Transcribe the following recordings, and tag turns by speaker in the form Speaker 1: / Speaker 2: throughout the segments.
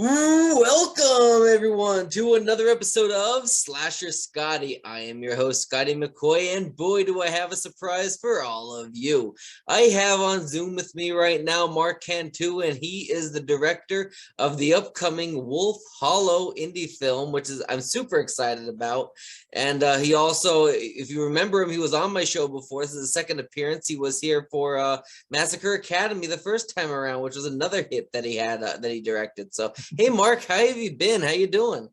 Speaker 1: Welcome everyone to another episode of Slasher Scotty. I am your host, Scotty McCoy, and boy, do I have a surprise for all of you. I have on Zoom with me right now Mark Cantu, and he is the director of the upcoming Wolf Hollow indie film, which is I'm super excited about. And he also, if you remember him, he was on my show before. This is his second appearance. He was here for Massacre Academy the first time around, which was another hit that he had that he directed. So hey, Mark, how have you been? How you doing?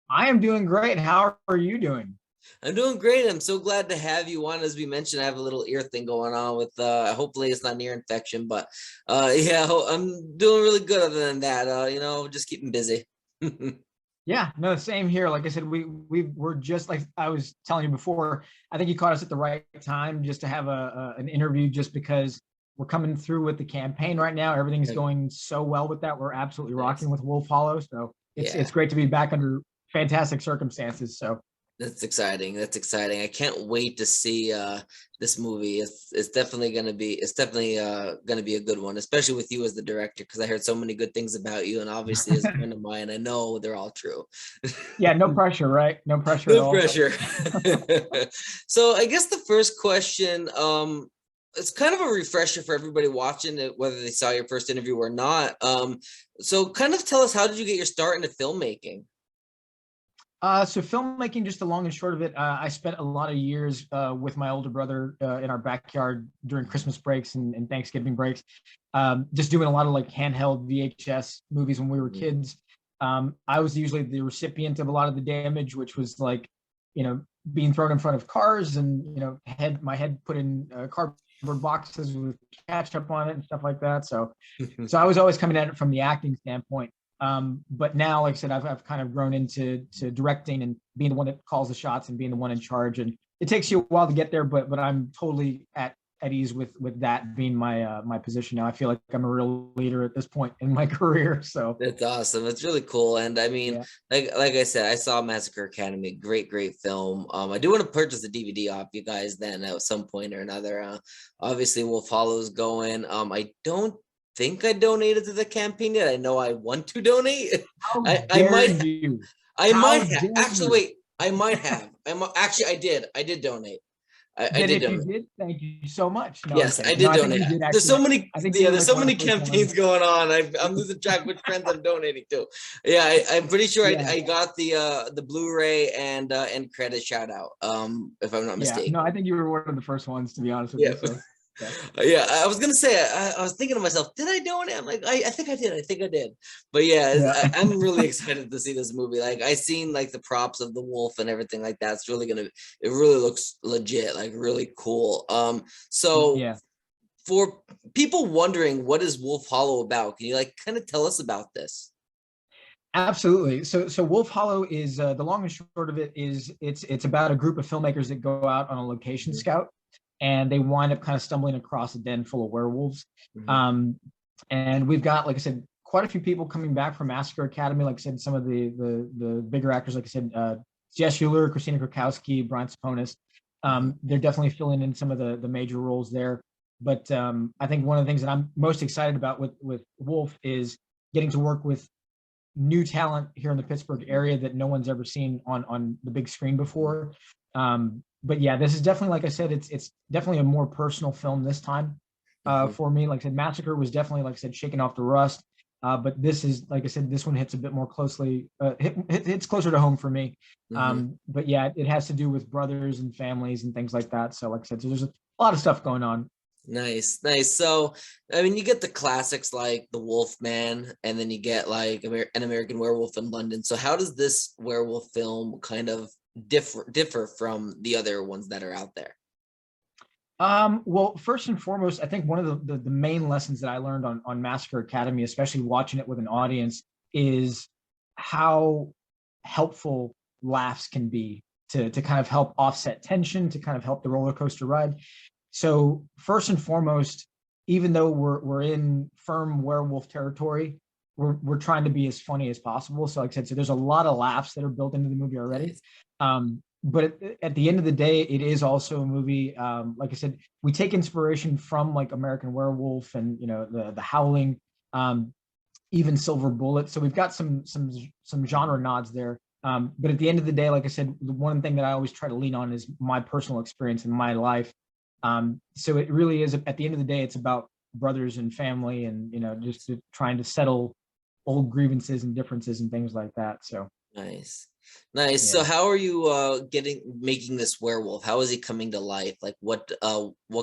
Speaker 2: I am doing great. How are you doing?
Speaker 1: I'm doing great. I'm so glad to have you on. As we mentioned, I have a little ear thing going on with hopefully it's not an ear infection, but yeah, I'm doing really good other than that. Just keeping busy.
Speaker 2: Yeah, no, same here. Like I said, we were just like I was telling you before. I think you caught us at the right time just to have an interview, just because we're coming through with the campaign right now. Everything's going so well with that. We're absolutely rocking with Wolf Hollow, so it's
Speaker 1: Yeah.
Speaker 2: great to be back under fantastic circumstances. So
Speaker 1: That's exciting. That's exciting. I can't wait to see this movie. It's definitely gonna be a good one, especially with you as the director, because I heard so many good things about you, and obviously as a friend of mine, I know they're all true.
Speaker 2: yeah, no pressure, right? No pressure at
Speaker 1: No
Speaker 2: all.
Speaker 1: pressure. So I guess the first question, it's kind of a refresher for everybody watching it, whether they saw your first interview or not. So kind of tell us, how did you get your start into filmmaking?
Speaker 2: So filmmaking, just the long and short of it, I spent a lot of years with my older brother in our backyard during Christmas breaks and Thanksgiving breaks, just doing a lot of like handheld VHS movies when we were kids. I was usually the recipient of a lot of the damage, which was like, being thrown in front of cars and, my head put in cardboard boxes with ketchup on it and stuff like that. So I was always coming at it from the acting standpoint. But now, like I said, I've kind of grown into directing and being the one that calls the shots and being the one in charge. And it takes you a while to get there, but I'm totally at ease with that being my position now. I feel like I'm a real leader at this point in my career. So
Speaker 1: That's awesome. It's really cool. And I mean,
Speaker 2: yeah,
Speaker 1: like I said, I saw Massacre Academy, great film. I do want to purchase the DVD off you guys then at some point or another. Obviously Wolf Hollow's going. I don't think I donated to the campaign yet. I know I want to donate.
Speaker 2: how
Speaker 1: I
Speaker 2: dare
Speaker 1: might
Speaker 2: you?
Speaker 1: I
Speaker 2: How
Speaker 1: might have
Speaker 2: dare
Speaker 1: actually
Speaker 2: you?
Speaker 1: wait, I might have. Actually I did. I did donate. I
Speaker 2: Then
Speaker 1: did
Speaker 2: if you
Speaker 1: donate.
Speaker 2: did, thank you so much. No, I'm
Speaker 1: Yes, I
Speaker 2: kidding. No,
Speaker 1: did
Speaker 2: I think
Speaker 1: donate.
Speaker 2: you did
Speaker 1: There's
Speaker 2: actually.
Speaker 1: so many,
Speaker 2: I think you
Speaker 1: yeah,
Speaker 2: were
Speaker 1: there's
Speaker 2: like
Speaker 1: so
Speaker 2: one of
Speaker 1: many
Speaker 2: the first
Speaker 1: campaigns
Speaker 2: ones.
Speaker 1: going on. I'm losing track which friends I'm donating to. Yeah, I'm pretty sure
Speaker 2: Yeah,
Speaker 1: I got the Blu-ray and end credit shout out. If I'm not
Speaker 2: yeah. No,
Speaker 1: mistaken.
Speaker 2: I think you were one of the first ones, to be honest with
Speaker 1: Yeah.
Speaker 2: you. So yeah.
Speaker 1: Yeah, I was gonna say, I was thinking to myself, did I donate? I'm like, I think I did. I think I did. But yeah,
Speaker 2: Yeah.
Speaker 1: I'm really excited to see this movie. Like, I seen like the props of the wolf and everything like that. It really looks legit, like really cool. So
Speaker 2: Yeah.
Speaker 1: for people wondering, what is Wolf Hollow about? Can you like kind of tell us about this?
Speaker 2: Absolutely. So Wolf Hollow is the long and short of it is it's about a group of filmmakers that go out on a location
Speaker 1: Mhm,
Speaker 2: scout, and they wind up kind of stumbling across a den full of werewolves.
Speaker 1: mhm,
Speaker 2: Um, and we've got, like I said, quite a few people coming back from Massacre Academy. Like I said, some of the bigger actors, like I said, Jess Euler, Christina Krakowski, Brian Saponis.
Speaker 1: mhm.
Speaker 2: They're definitely filling in some of the major roles there. But I think one of the things that I'm most excited about with Wolf is getting to work with new talent here in the Pittsburgh area that no one's ever seen on the big screen before. But yeah, this is definitely, like I said, it's definitely a more personal film this time
Speaker 1: Mhm,
Speaker 2: for me. Like I said, Massacre was definitely, like I said, shaking off the rust. But this is, like I said, this one hits a bit more closely, hits closer to home for me.
Speaker 1: mhm.
Speaker 2: But yeah, it has to do with brothers and families and things like that. So like I said, so there's a lot of stuff going on.
Speaker 1: Nice, nice. So, I mean, you get the classics like the Wolfman, and then you get like an American Werewolf in London. So, how does this werewolf film kind of differ from the other ones that are out there?
Speaker 2: Well, first and foremost, I think one of the main lessons that I learned on Massacre Academy, especially watching it with an audience, is how helpful laughs can be to kind of help offset tension, to kind of help the roller coaster ride. So first and foremost, even though we're in firm werewolf territory, we're trying to be as funny as possible. So like I said, so there's a lot of laughs that are built into the movie already.
Speaker 1: Nice.
Speaker 2: But at the end of the day, it is also a movie. Like I said, we take inspiration from like American Werewolf and the Howling. Um, even Silver Bullet. So we've got some genre nods there. But at the end of the day, like I said, the one thing that I always try to lean on is my personal experience in my life. So it really is, at the end of the day, it's about brothers and family, and just trying to settle old grievances and differences and things like that. So
Speaker 1: Nice. Nice. So
Speaker 2: yeah.
Speaker 1: how are you making this werewolf? How is he coming to life? Like what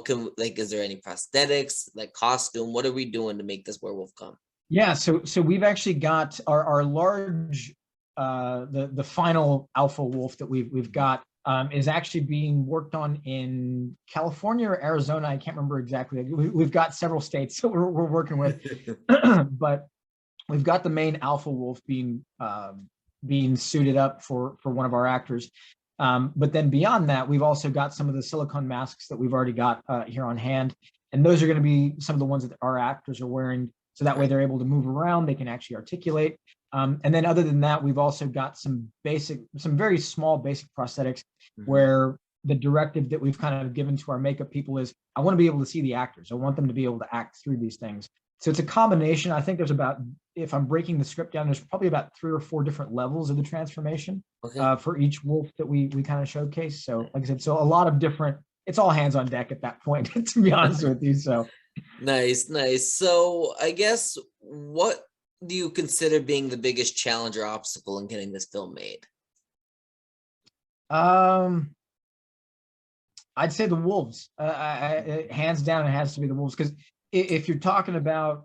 Speaker 1: can, like, is there any prosthetics, like costume? What are we doing to make this werewolf come?
Speaker 2: Yeah, so we've actually got our large the final alpha wolf that we've got is actually being worked on in California or Arizona. I can't remember exactly. We've got several states that we're working with, but we've got the main alpha wolf being suited up for one of our actors. But then beyond that, we've also got some of the silicone masks that we've already got here on hand, and those are going to be some of the ones that our actors are wearing. So that way they're able to move around, they can actually articulate. And then other than that, we've also got some very small basic prosthetics where the directive that we've kind of given to our makeup people is, I want to be able to see the actors. I want them to be able to act through these things. So it's a combination. I think there's about, if I'm breaking the script down, there's probably about 3 or 4 different levels of the transformation for each wolf that we kind of showcase. So like I said, so a lot of different, it's all hands on deck at that point, to be honest with you. So
Speaker 1: Nice. So I guess, what do you consider being the biggest challenge or obstacle in getting this film made?
Speaker 2: I'd say the wolves. Hands down, it has to be the wolves, because if you're talking about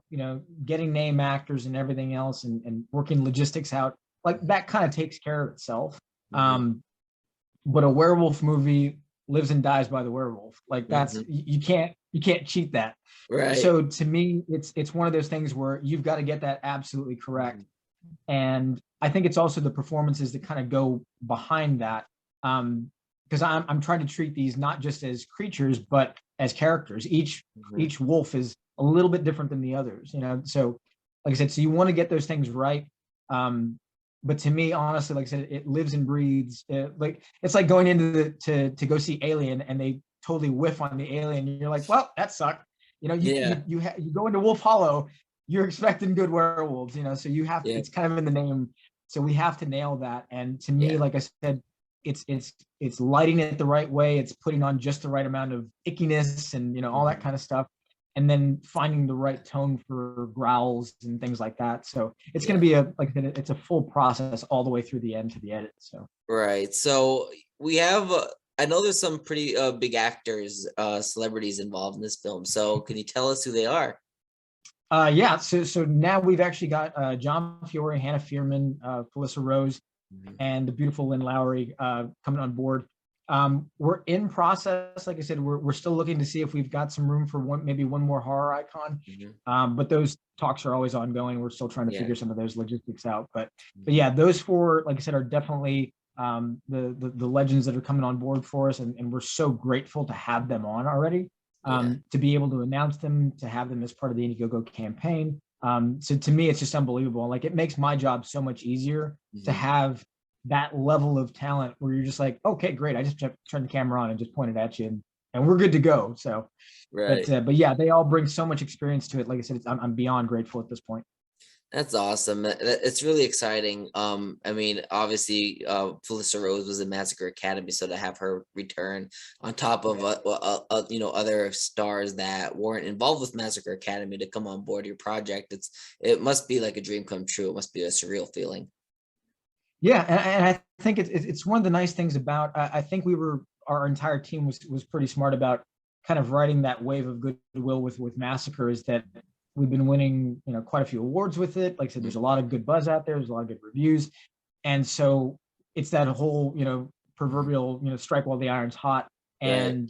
Speaker 2: getting name actors and everything else, and working logistics out, like that kind of takes care of itself. But a werewolf movie lives and dies by the werewolf. Like that's you can't cheat that.
Speaker 1: Right.
Speaker 2: So to me, it's one of those things where you've got to get that absolutely correct. And I think it's also the performances that kind of go behind that. Because I'm trying to treat these not just as creatures, but as characters. Each wolf is a little bit different than the others, So, like I said, so you want to get those things right. But to me, honestly, like I said, it lives and breathes. It's like going into to go see Alien, and they totally whiff on the alien. And you're like, well, that sucked. You go into Wolf Hollow, you're expecting good werewolves, So you have it's kind of in the name. So we have to nail that. And to me, like I said, it's lighting it the right way. It's putting on just the right amount of ickiness and all that kind of stuff, and then finding the right tone for growls and things like that. So it's going to be it's a full process all the way through the end to the edit. So
Speaker 1: right. So we have I know there's some pretty big actors, celebrities involved in this film. So can you tell us who they are?
Speaker 2: Yeah. So now we've actually got John Fiore, Hannah Fierman, Felissa Rose, and the beautiful Lynn Lowry coming on board. We're in process. Like I said, we're still looking to see if we've got some room for maybe one more horror icon. But those talks are always ongoing. We're still trying to figure some of those logistics out. But yeah, those 4, like I said, are definitely the legends that are coming on board for us, and we're so grateful to have them on already. To be able to announce them, to have them as part of the Indiegogo campaign. So to me, it's just unbelievable. Like, it makes my job so much easier to have that level of talent where you're just like, okay, great. I just turned the camera on and just pointed at you, and we're good to go. So, but yeah, they all bring so much experience to it. Like I said, I'm beyond grateful at this point.
Speaker 1: That's awesome. It's really exciting. I mean, obviously, Felissa Rose was in Massacre Academy, so to have her return on top of other stars that weren't involved with Massacre Academy to come on board your project, it must be like a dream come true. It must be a surreal feeling.
Speaker 2: Yeah, and I think it's one of the nice things about. I think our entire team was pretty smart about kind of riding that wave of goodwill with Massacre, is that we've been winning, quite a few awards with it. Like I said, there's a lot of good buzz out there. There's a lot of good reviews. And so it's that whole, proverbial, strike while the iron's hot. And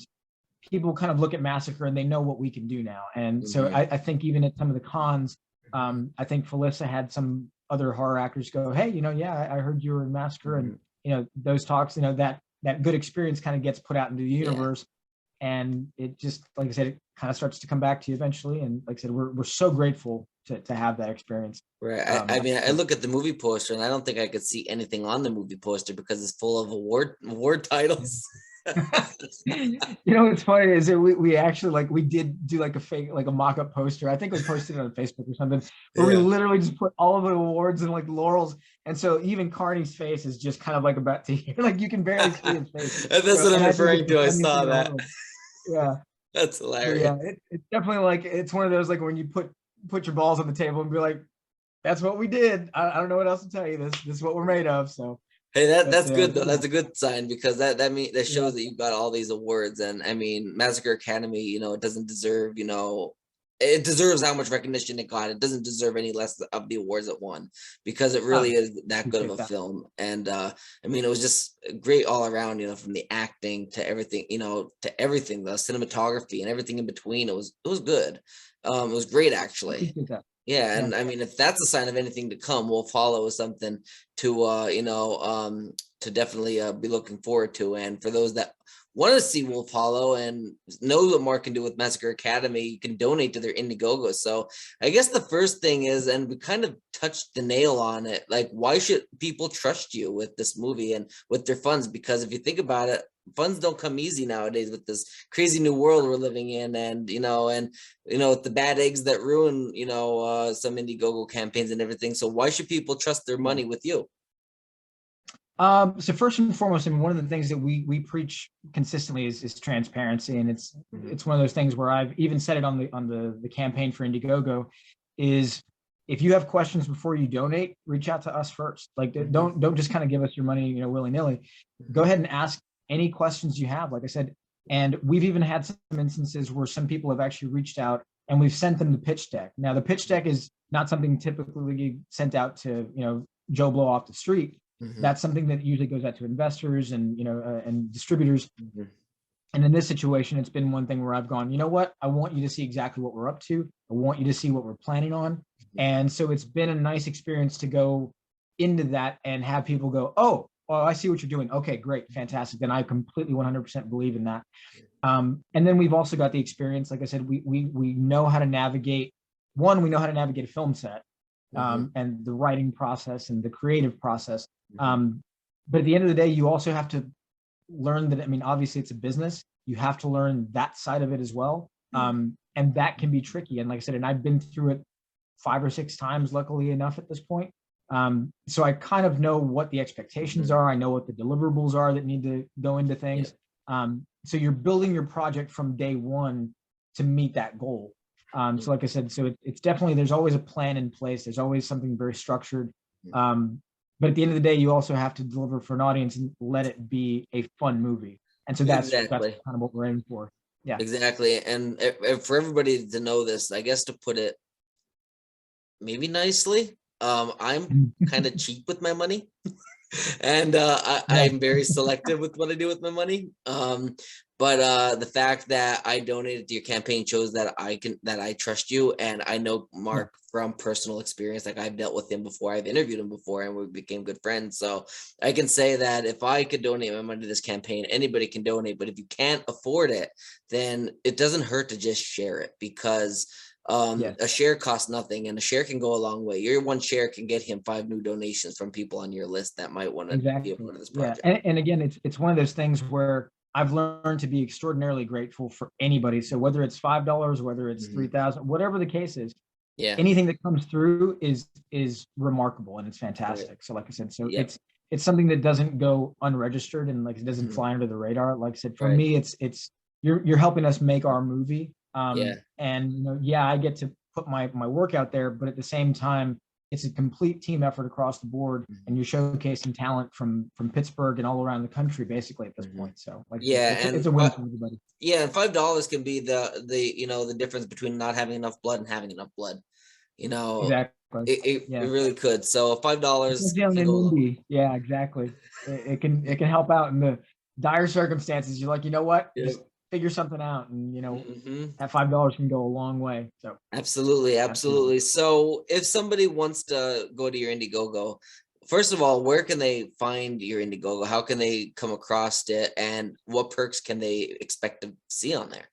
Speaker 2: people kind of look at Massacre and they know what we can do now. And so I think even at some of the cons, I think Felissa had some other horror actors go, hey, I heard you were in Massacre. And, those talks, that good experience kind of gets put out into the universe. And it just, like I said, it kind of starts to come back to you eventually. And like I said, we're so grateful to have that experience.
Speaker 1: Right. I mean, I look at the movie poster and I don't think I could see anything on the movie poster because it's full of award titles.
Speaker 2: What's funny is that we actually we did do like a fake, like a mock-up poster. I think we posted it on Facebook or something, where we
Speaker 1: Yeah.
Speaker 2: literally just put all of the awards and like laurels. And so even Carney's face is just kind of like about to hear, like you can barely see his face.
Speaker 1: And that's what I'm
Speaker 2: And I think
Speaker 1: referring
Speaker 2: it's the
Speaker 1: to. I
Speaker 2: funniest thing
Speaker 1: saw
Speaker 2: in the
Speaker 1: that.
Speaker 2: world. Yeah.
Speaker 1: That's
Speaker 2: But
Speaker 1: hilarious.
Speaker 2: yeah, it's definitely like, it's one of those, like when you put your balls on the table and be like, that's what we did. I don't know what else to tell you. This is what we're made of. So,
Speaker 1: Hey,
Speaker 2: but
Speaker 1: that's good though.
Speaker 2: yeah,
Speaker 1: That's a good sign because that
Speaker 2: yeah.
Speaker 1: shows that you got all these awards. And I mean, Massacre Academy, it doesn't deserve, it deserves how much recognition it got. It doesn't deserve any less of the awards it won because it really
Speaker 2: Oh,
Speaker 1: is that good of
Speaker 2: appreciate
Speaker 1: a
Speaker 2: that.
Speaker 1: film. And I mean, it was just great all around, from the acting to everything, to everything, the cinematography and everything in between. It was good. It was great actually.
Speaker 2: Appreciate that.
Speaker 1: Yeah,
Speaker 2: Yeah.
Speaker 1: and I mean, if that's a sign of anything to come, we'll follow something to definitely be looking forward to. And for those that want to see Wolf Hollow and know what Mark can do with Massacre Academy, you can donate to their Indiegogo. So I guess the first thing is, and we kind of touched the nail on it, like why should people trust you with this movie and with their funds? Because if you think about it, funds don't come easy nowadays with this crazy new world we're living in, and with the bad eggs that ruin some Indiegogo campaigns and everything. So why should people trust their
Speaker 2: Yeah.
Speaker 1: money with you?
Speaker 2: So first and foremost, I mean, one of the things that we preach consistently is transparency, and it's one of those things where I've even said it on the campaign for Indiegogo, is if you have questions before you donate, reach out to us first. Like don't just kind of give us your money, willy nilly. Go ahead and ask any questions you have. Like I said, and we've even had some instances where some people have actually reached out and we've sent them the pitch deck. Now the pitch deck is not something typically sent out to Joe Blow off the street. That's something that usually goes out to investors and and distributors. And in this situation, it's been one thing where I've gone, you know what? I want you to see exactly what we're up to. I want you to see what we're planning on. And so it's been a nice experience to go into that and have people go, oh, I see what you're doing. Okay, great, fantastic. Then I completely 100% believe in that. And then we've also got the experience, like I said, we know how to navigate. One, we know how to navigate a film set, and the writing process and the creative process. But at the end of the day, you also have to learn that, I mean, obviously it's a business. You have to learn that side of it as well. And that can be tricky. And like I said, and I've been through it 5 or 6 times, luckily enough at this point. So I kind of know what the expectations are. I know what the deliverables are that need to go into things. So you're building your project from day one to meet that goal. So like I said, so it's definitely, there's always a plan in place. There's always something very structured. But at the end of the day, you also have to deliver for an audience and let it be a fun movie. And so that's kind of what we're aiming for. Yeah.
Speaker 1: Exactly. And for everybody to know this, I guess to put it maybe nicely, I'm kind of cheap with my money. And I'm very selective with what I do with my money. But the fact that I donated to your campaign shows that I trust you, and I know Mark from personal experience. Like I've dealt with him before, I've interviewed him before, and we became good friends. So I can say that if I could donate my money to this campaign, anybody can donate. But if you can't afford it, then it doesn't hurt to just share it, because a share costs nothing, and a share can go a long way. Your one share can get him 5 new donations from people on your list that might want to be a part of this project.
Speaker 2: And again, it's one of those things where I've learned to be extraordinarily grateful for anybody. So whether it's $5, whether it's 3,000, whatever the case is, anything that comes through is remarkable and it's fantastic. So like I said, so it's something that doesn't go unregistered and like it doesn't fly under the radar. Like I said, for me, it's you're helping us make our movie. And I get to put my work out there, but at the same time, it's a complete team effort across the board, and you're showcasing talent from Pittsburgh and all around the country, basically at this point. So like, it's a win for everybody.
Speaker 1: Yeah, and $5 can be the difference between not having enough blood and having enough blood.
Speaker 2: Exactly.
Speaker 1: It really could. So $5.
Speaker 2: Yeah, exactly. It can help out in the dire circumstances. You're like, you know what? Just figure something out, and that $5 can go a long way. So
Speaker 1: absolutely. So if somebody wants to go to your Indiegogo, first of all, where can they find your Indiegogo? How can they come across it, and what perks can they expect to see on there?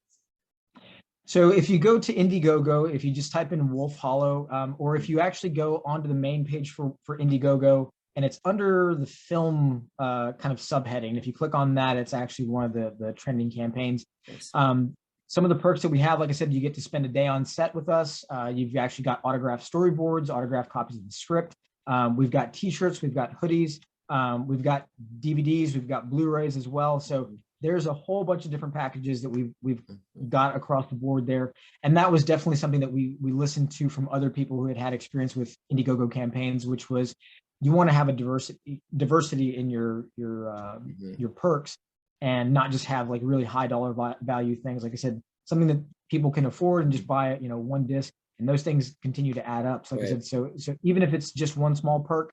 Speaker 2: So if you go to Indiegogo, if you just type in Wolf Hollow, or if you actually go onto the main page for Indiegogo, and it's under the film kind of subheading. If you click on that, it's actually one of the trending campaigns.
Speaker 1: Nice.
Speaker 2: Some of the perks that we have, like I said, you get to spend a day on set with us. You've actually got autographed storyboards, autographed copies of the script. We've got T-shirts, we've got hoodies, we've got DVDs, we've got Blu-rays as well. So there's a whole bunch of different packages that we've got across the board there. And that was definitely something that we listened to from other people who had experience with Indiegogo campaigns, which was you want to have a diversity in your perks, and not just have like really high dollar value things. Like I said, something that people can afford and just buy, one disc, and those things continue to add up. So like I said, so even if it's just one small perk,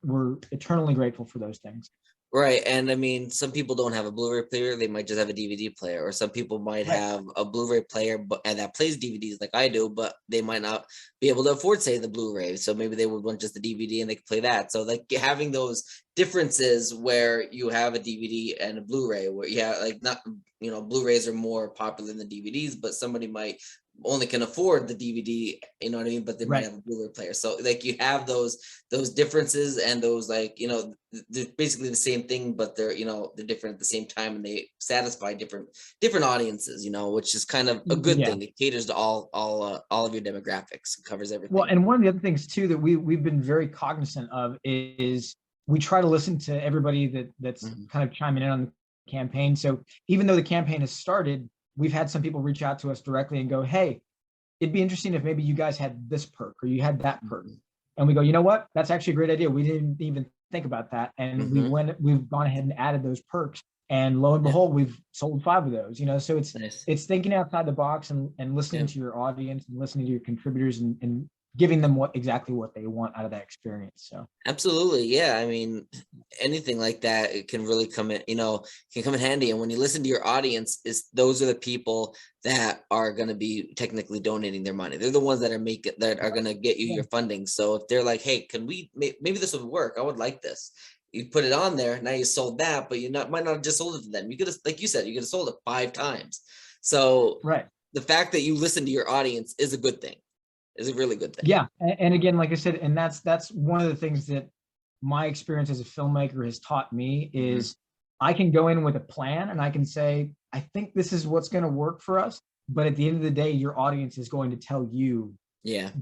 Speaker 2: we're eternally grateful for those things.
Speaker 1: Right. And I mean, some people don't have a Blu-ray player. They might just have a DVD player, or some people might have a Blu-ray player and that plays DVDs like I do, but they might not be able to afford, say, the Blu-ray. So maybe they would want just the DVD and they can play that. So like having those differences where you have a DVD and a Blu-ray, where like not, Blu-rays are more popular than the DVDs, but somebody might only can afford the DVD, you know what I mean? But they might have a Blu-ray player. So like you have those differences, and those like, they're basically the same thing, but they're, they're different at the same time, and they satisfy different audiences, which is kind of a good thing. It caters to all of your demographics. It covers everything.
Speaker 2: Well, and one of the other things too that we've been very cognizant of is we try to listen to everybody that's kind of chiming in on the campaign. So even though the campaign has started, we've had some people reach out to us directly and go, hey, it'd be interesting if maybe you guys had this perk or you had that perk. And we go, you know what? That's actually a great idea. We didn't even think about that. And we've gone ahead and added those perks. And lo and behold, we've sold 5 of those, so it's nice. It's thinking outside the box and listening to your audience and listening to your contributors and giving them exactly what they want out of that experience. So
Speaker 1: absolutely. Yeah. I mean, anything like that, it can really come in, can come in handy. And when you listen to your audience, those are the people that are going to be technically donating their money. They're the ones that are going to get you your funding. So if they're like, hey, can we, maybe this would work. I would like this. You put it on there. Now you sold that, but might not have just sold it to them. You could have, like you said, you could have sold it 5 times. So the fact that you listen to your audience is a good thing. Is a really good thing.
Speaker 2: Yeah. And again, like I said, and that's one of the things that my experience as a filmmaker has taught me is I can go in with a plan and I can say, I think this is what's going to work for us. But at the end of the day, your audience is going to tell you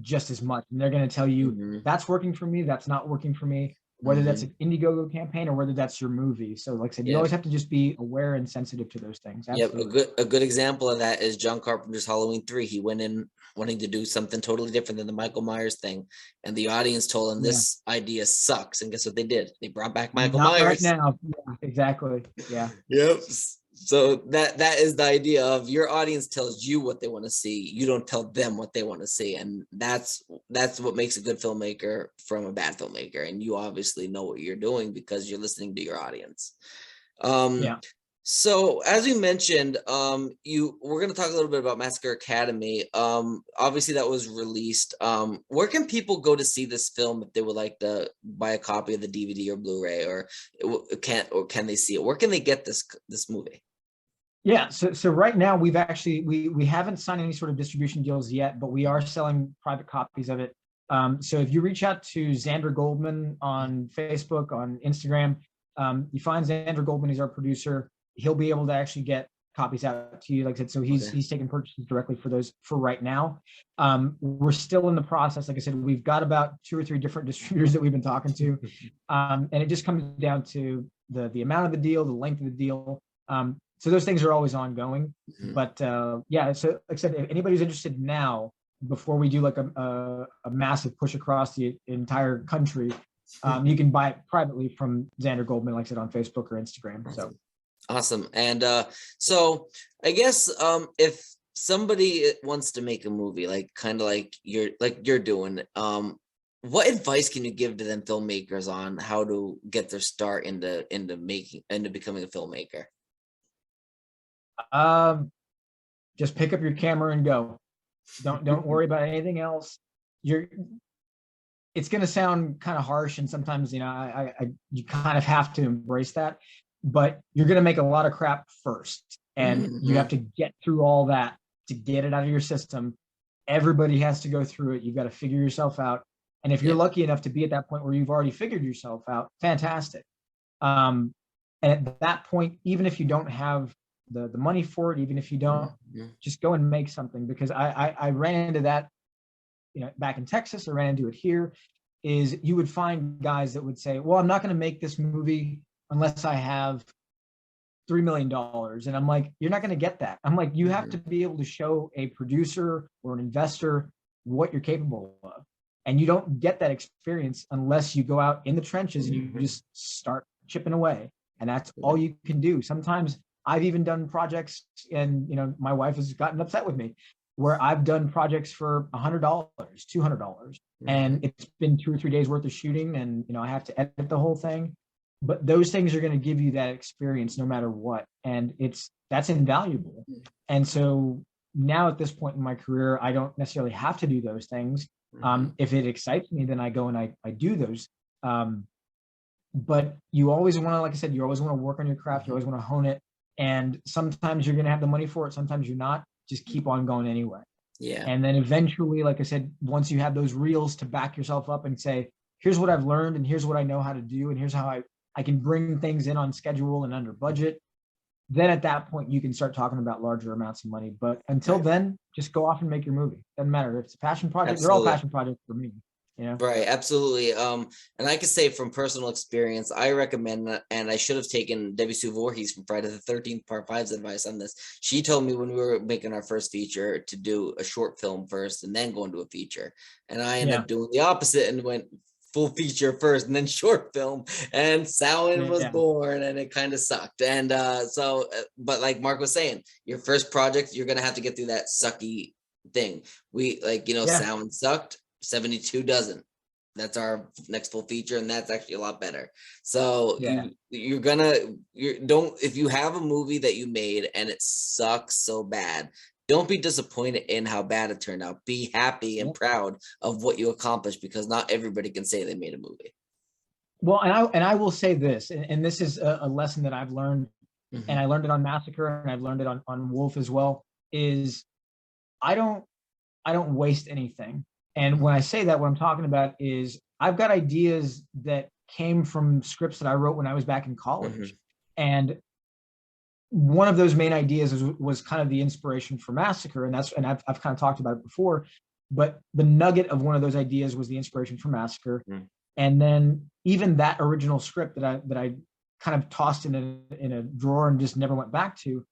Speaker 2: just as much. And they're going to tell you that's working for me. That's not working for me. Whether that's an Indiegogo campaign or whether that's your movie. So like I said, you always have to just be aware and sensitive to those things.
Speaker 1: Absolutely. A good example of that is John Carpenter's Halloween 3. He went in wanting to do something totally different than the Michael Myers thing. And the audience told him this idea sucks. And guess what they did? They brought back Michael Myers.
Speaker 2: Right now. Yeah, exactly. Yeah.
Speaker 1: Yep. So that is the idea of your audience tells you what they want to see. You don't tell them what they want to see. And that's what makes a good filmmaker from a bad filmmaker. And you obviously know what you're doing because you're listening to your audience. So as we mentioned, we're going to talk a little bit about Massacre Academy. Obviously that was released. Where can people go to see this film if they would like to buy a copy of the DVD or Blu-ray, or can they see it? Where can they get this movie?
Speaker 2: Yeah, so right now we've actually we haven't signed any sort of distribution deals yet, but we are selling private copies of it. So if you reach out to Xander Goldman on Facebook, on Instagram, you find Xander Goldman, he's our producer. He'll be able to actually get copies out to you, like I said. So he's taking purchases directly for those for right now. We're still in the process. Like I said, we've got about 2 or 3 different distributors that we've been talking to, and it just comes down to the amount of the deal, the length of the deal. So those things are always ongoing. But so like I said, if anybody's interested now, before we do like a massive push across the entire country, you can buy it privately from Xander Goldman, like I said, on Facebook or Instagram. So
Speaker 1: awesome. And so I guess if somebody wants to make a movie, like kind of like you're doing, what advice can you give to them filmmakers on how to get their start into becoming a filmmaker?
Speaker 2: Just pick up your camera and go. Don't worry about anything else. It's going to sound kind of harsh, and sometimes you kind of have to embrace that, but you're going to make a lot of crap first, and you have to get through all that to get it out of your system. Everybody has to go through it. You've got to figure yourself out. And if you're
Speaker 1: Yeah.
Speaker 2: lucky enough to be at that point where you've already figured yourself out, fantastic. And at that point, even if you don't have the money for it, even if you don't,
Speaker 1: Mhm.
Speaker 2: just go and make something. Because I ran into that, back in Texas. I ran into it here. Is you would find guys that would say, well, I'm not going to make this movie unless I have $3 million. And I'm like, you're not going to get that. I'm like, you have to be able to show a producer or an investor what you're capable of. And you don't get that experience unless you go out in the trenches and you just start chipping away. And that's all you can do. Sometimes I've even done projects, and my wife has gotten upset with me, where I've done projects for $100, $200, and it's been 2 or 3 days worth of shooting, and I have to edit the whole thing. But those things are going to give you that experience no matter what, and that's invaluable. And so now at this point in my career, I don't necessarily have to do those things. If it excites me, then I go and I do those. But you always want to, like I said, you always want to work on your craft. You always want to hone it. And sometimes you're going to have the money for it. Sometimes you're not. Just keep on going anyway.
Speaker 1: Yeah.
Speaker 2: And then eventually, like I said, once you have those reels to back yourself up and say, here's what I've learned, and here's what I know how to do, and here's how I can bring things in on schedule and under budget, then at that point you can start talking about larger amounts of money. But until then, just go off and make your movie. Doesn't matter if it's a passion project. They're all passion projects for me.
Speaker 1: Right, absolutely. And I can say from personal experience, I recommend that, and I should have taken Debbie Sue Voorhees from Friday the 13th Part 5's advice on this. She told me when we were making our first feature to do a short film first and then go into a feature. And I ended up doing the opposite and went full feature first and then short film, and Samhain was born, and it kind of sucked. And but like Mark was saying, your first project, you're gonna have to get through that sucky thing. We Samhain sucked. 72 doesn't. That's our next full feature, and that's actually a lot better. So if you have a movie that you made and it sucks so bad, don't be disappointed in how bad it turned out. Be happy and proud of what you accomplished, because not everybody can say they made a movie.
Speaker 2: Well, and I will say this, and this is a lesson that I've learned, and I learned it on Massacre, and I've learned it on Wolf as well, is I don't waste anything. And when I say that, what I'm talking about is I've got ideas that came from scripts that I wrote when I was back in college. And one of those main ideas was kind of the inspiration for Massacre. And I've kind of talked about it before, but the nugget of one of those ideas was the inspiration for Massacre. And then even that original script that I kind of tossed in a drawer and just never went back to,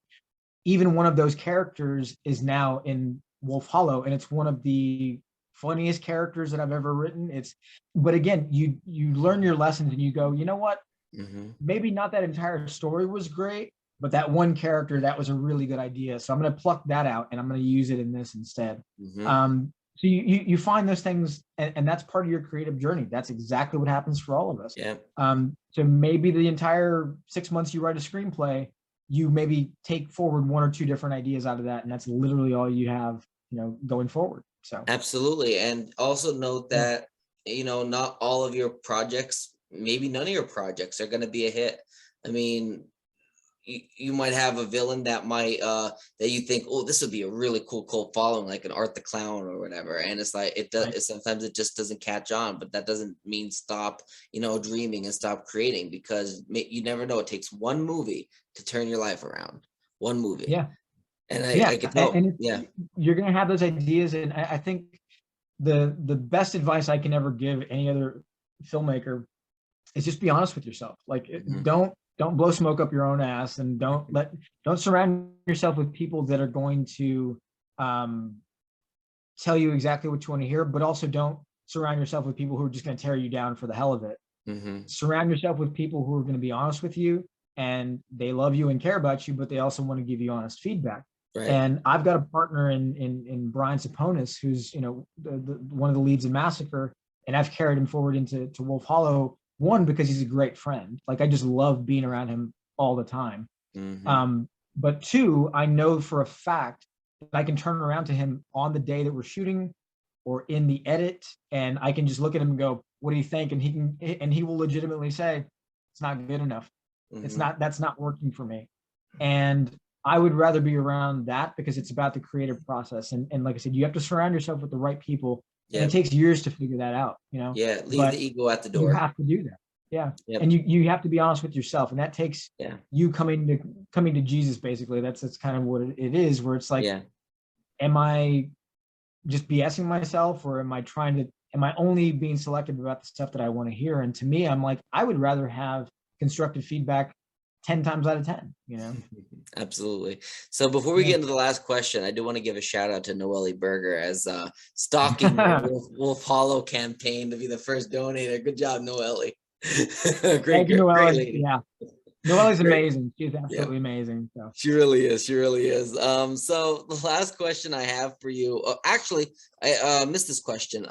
Speaker 2: even one of those characters is now in Wolf Hollow, and it's one of the funniest characters that I've ever written. But again, you learn your lessons and you go, you know what? Maybe not that entire story was great, but that one character, that was a really good idea. So I'm going to pluck that out and I'm going to use it in this instead. So you find those things, and that's part of your creative journey. That's exactly what happens for all of us. So maybe the entire 6 months you write a screenplay, you maybe take forward 1 or 2 different ideas out of that, and that's literally all you have, going forward. So
Speaker 1: absolutely. And also note that not all of your projects, maybe none of your projects, are going to be a hit. I mean, you might have a villain that might that you think, oh, this would be a really cool cult following, like an Art the Clown or whatever, and it's like it does. Sometimes it just doesn't catch on, but that doesn't mean stop dreaming and stop creating, because you never know. It takes one movie to turn your life around. One movie. And I can tell.
Speaker 2: You're going to have those ideas. And I think the best advice I can ever give any other filmmaker is just be honest with yourself. Like, don't blow smoke up your own ass, and don't surround yourself with people that are going to tell you exactly what you want to hear, but also don't surround yourself with people who are just going to tear you down for the hell of it. Surround yourself with people who are going to be honest with you, and they love you and care about you, but they also want to give you honest feedback. And I've got a partner in Brian Saponis, who's one of the leads in Massacre, and I've carried him forward into Wolf Hollow. One, because he's a great friend. Like, I just love being around him all the time. But two, I know for a fact that I can turn around to him on the day that we're shooting or in the edit, and I can just look at him and go, "What do you think?" And he will legitimately say, "It's not good enough. That's not working for me." And I would rather be around that, because it's about the creative process. And like I said, you have to surround yourself with the right people And it takes years to figure that out, you know.
Speaker 1: Yeah, leave
Speaker 2: but
Speaker 1: the ego at the
Speaker 2: you
Speaker 1: door.
Speaker 2: have to do that. Yeah.
Speaker 1: Yep.
Speaker 2: And you have to be honest with yourself, and that takes you coming to Jesus, basically. That's kind of what it is, where it's like, am I just BSing myself, or am I only being selective about the stuff that I want to hear? And to me, I'm like, I would rather have constructive feedback 10 times out of 10, you know?
Speaker 1: Absolutely. So before we get into the last question, I do want to give a shout out to Noelle Berger as stalking the Wolf Hollow campaign to be the first donator. Good job, Noelle. Great lady.
Speaker 2: Yeah. Noelle's amazing. She's absolutely amazing. So
Speaker 1: she really is. She really is. So the last question I have for you, actually, I missed this question.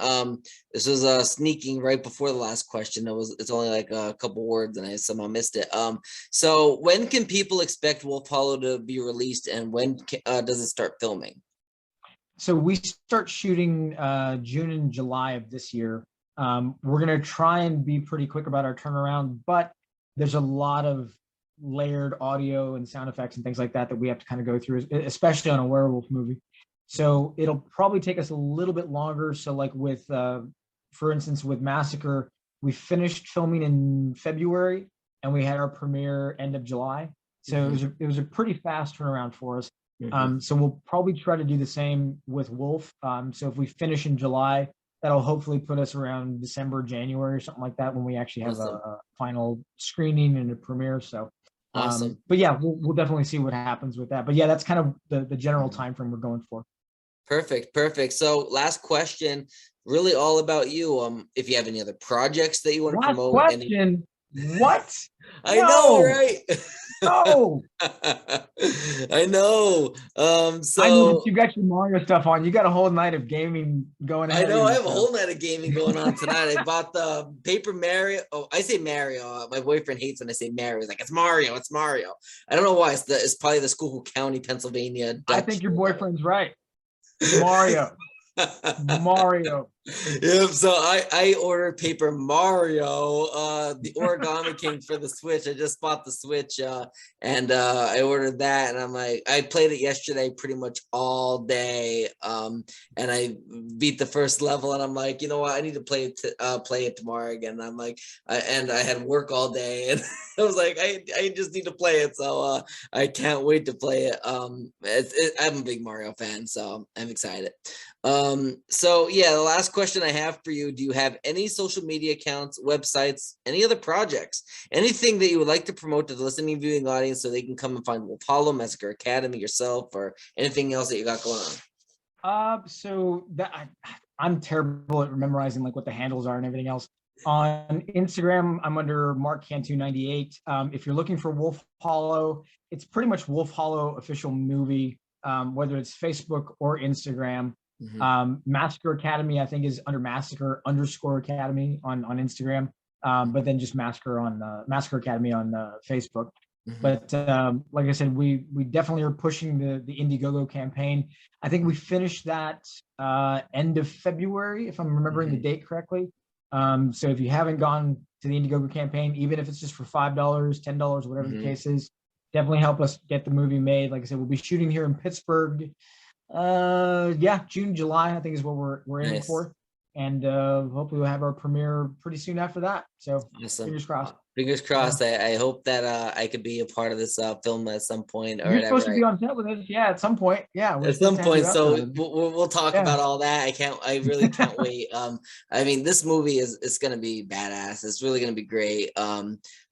Speaker 1: This was sneaking right before the last question. It's only like a couple words, and I somehow missed it. So when can people expect Wolf Hollow to be released, and when does it start filming?
Speaker 2: So we start shooting June and July of this year. We're gonna try and be pretty quick about our turnaround, but there's a lot of layered audio and sound effects and things like that we have to kind of go through, especially on a werewolf movie. So it'll probably take us a little bit longer. So like with, for instance, with Massacre, we finished filming in February and we had our premiere end of July. So it was a pretty fast turnaround for us. So we'll probably try to do the same with Wolf. So if we finish in July, that'll hopefully put us around December, January or something like that, when we actually have a final screening and a premiere. So but yeah, we'll definitely see what happens with that. But yeah, that's kind of the general time frame we're going for.
Speaker 1: Perfect. So last question, really all about you. If you have any other projects that you want to promote.
Speaker 2: Question. What?
Speaker 1: I know, right?
Speaker 2: No.
Speaker 1: I know. So
Speaker 2: I know you got your Mario stuff on. You got a whole night of gaming going on.
Speaker 1: I know. I have a whole night of gaming going on tonight. I bought the Paper Mario. Oh, I say Mario. My boyfriend hates when I say Mario. He's like, it's Mario. It's Mario. I don't know why. It's probably the Schuylkill County, Pennsylvania.
Speaker 2: I think your boyfriend's right. It's Mario. Mario.
Speaker 1: Yep. So I ordered Paper Mario, the Origami King for the Switch. I just bought the Switch, and I ordered that, and I'm like, I played it yesterday pretty much all day, and I beat the first level, and I'm like, you know what, I need to play it tomorrow again. And I'm like, I had work all day, and I was like, I just need to play it, so I can't wait to play it. I'm a big Mario fan, so I'm excited. So yeah, the last question I have for you, do you have any social media accounts, websites, any other projects, anything that you would like to promote to the listening viewing audience so they can come and find Wolf Hollow, Massacre Academy, yourself, or anything else that you got going
Speaker 2: on? So that I'm terrible at memorizing like what the handles are and everything else. On Instagram, I'm under Mark Cantu 98. If you're looking for Wolf Hollow, it's pretty much Wolf Hollow official movie, whether it's Facebook or Instagram. Massacre Academy, I think, is under Massacre_Academy on Instagram, but then just Massacre Academy on Facebook. But like I said, we definitely are pushing the Indiegogo campaign. I think we finished that end of February, if I'm remembering the date correctly. So if you haven't gone to the Indiegogo campaign, even if it's just for $5, $10, whatever the case is, definitely help us get the movie made. Like I said, we'll be shooting here in Pittsburgh. June, July, I think is what we're aiming for. And hopefully we'll have our premiere pretty soon after that. So
Speaker 1: awesome.
Speaker 2: Fingers crossed.
Speaker 1: Fingers crossed. I hope that I could be a part of this film at some point. Or
Speaker 2: You're supposed to be on set with us, at some point. Yeah,
Speaker 1: at some point. So we'll talk about all that. I really can't wait. I mean, this movie it's gonna be badass. It's really gonna be great.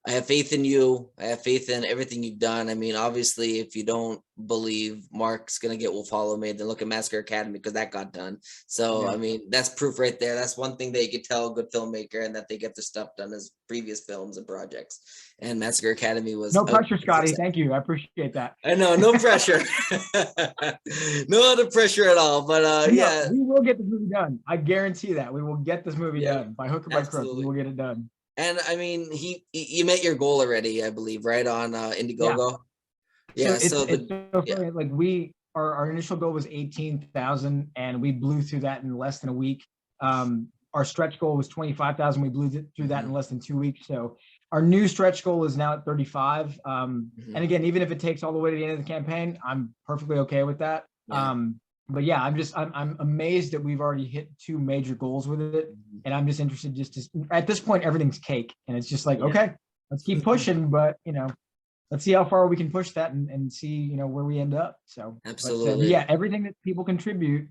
Speaker 1: I have faith in you. I have faith in everything you've done. I mean, obviously, if you don't believe Mark's going to get Wolf Hollow made, then look at Massacre Academy, because that got done. So, I mean, that's proof right there. That's one thing that you could tell a good filmmaker, and that they get their stuff done as previous films and projects. And Massacre Academy was
Speaker 2: no pressure, Scotty. Thank you. I appreciate that.
Speaker 1: I know, no pressure. No other pressure at all. But yeah,
Speaker 2: we will get this movie done. I guarantee that we will get this movie done by hook or by crook. We will get it done.
Speaker 1: And I mean, you met your goal already, I believe, right, on Indiegogo. Yeah. So
Speaker 2: it's so funny. Like our initial goal was 18,000, and we blew through that in less than a week. Our stretch goal was 25,000. We blew through that in less than 2 weeks. So our new stretch goal is now at 35. And again, even if it takes all the way to the end of the campaign, I'm perfectly okay with that. but yeah, I'm amazed that we've already hit 2 major goals with it, and I'm just interested just to, at this point everything's cake, and it's just like,
Speaker 1: Yeah.
Speaker 2: okay, let's keep pushing, but let's see how far we can push that and see where we end up. So but
Speaker 1: Absolutely.
Speaker 2: yeah, everything that people contribute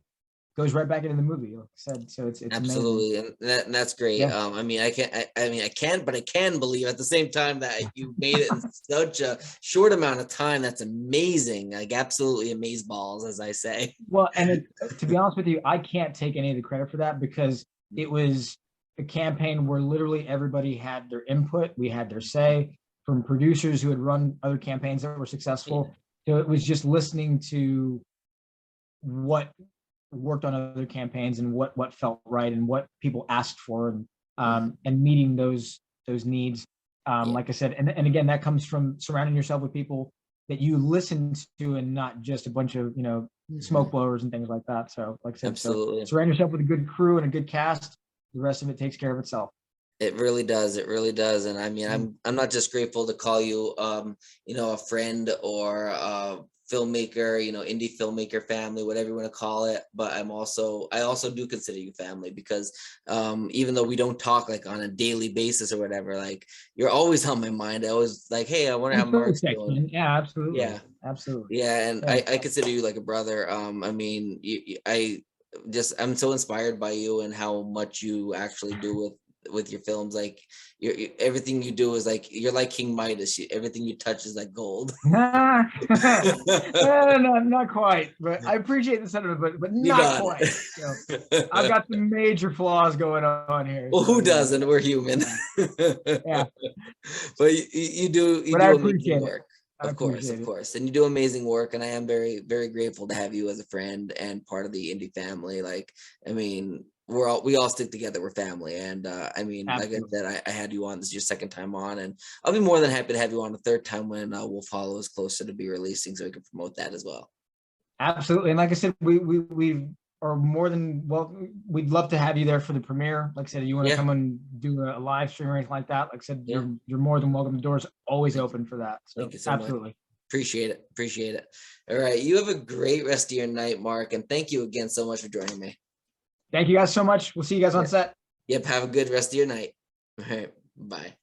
Speaker 2: goes right back into the movie, like I said. So it's amazing.
Speaker 1: Absolutely, and that's great.
Speaker 2: Yeah.
Speaker 1: I mean, I can't, but I can believe at the same time that you made it in such a short amount of time. That's amazing, like absolutely amazeballs, as I say.
Speaker 2: Well, and to be honest with you, I can't take any of the credit for that, because it was a campaign where literally everybody had their input. We had their say, from producers who had run other campaigns that were successful. So it was just listening to what worked on other campaigns and what felt right and what people asked for, and meeting those needs. Like I said, and again, that comes from surrounding yourself with people that you listen to, and not just a bunch of smoke blowers and things like that. So like I said,
Speaker 1: Absolutely.
Speaker 2: so surround yourself with a good crew and a good cast. The rest of it takes care of itself.
Speaker 1: It really does. It really does. And I mean, I'm not just grateful to call you, a friend or a filmmaker, indie filmmaker family, whatever you want to call it. But I also do consider you family, because even though we don't talk like on a daily basis or whatever, like you're always on my mind. I always like, hey, I wonder how Mark's doing.
Speaker 2: Yeah, absolutely.
Speaker 1: Yeah,
Speaker 2: absolutely.
Speaker 1: yeah. And
Speaker 2: Yeah.
Speaker 1: I consider you like a brother. I mean, I'm so inspired by you and how much you actually do with your films. Like everything you do is like, you're like King Midas. Everything you touch is like gold.
Speaker 2: No, not quite, but I appreciate the sentiment, but
Speaker 1: You
Speaker 2: not
Speaker 1: got
Speaker 2: quite.
Speaker 1: it.
Speaker 2: I've got some major flaws going on here.
Speaker 1: Well,
Speaker 2: So,
Speaker 1: who doesn't? We're human.
Speaker 2: Yeah.
Speaker 1: But you do
Speaker 2: But I
Speaker 1: amazing
Speaker 2: appreciate it.
Speaker 1: work.
Speaker 2: I
Speaker 1: Of course,
Speaker 2: appreciate
Speaker 1: of
Speaker 2: it.
Speaker 1: course. And you do amazing work. And I am very, very grateful to have you as a friend and part of the indie family. Like, I mean, we all stick together. We're family. And I mean,
Speaker 2: Absolutely.
Speaker 1: like I said, I had you on. This is your second time on, and I'll be more than happy to have you on a third time when Wolf Hollow is closer to be releasing, so we can promote that as well.
Speaker 2: Absolutely. And like I said, we are more than well, we'd love to have you there for the premiere. Like I said, you want to come and do a live stream or anything like that, like I said, you're more than welcome. The door's always open for that. So
Speaker 1: thank you so
Speaker 2: absolutely.
Speaker 1: much. Appreciate it. All right, you have a great rest of your night, Mark, and thank you again so much for joining me.
Speaker 2: Thank you guys so much. We'll see you guys on set.
Speaker 1: Yep, have a good rest of your night. All right, bye.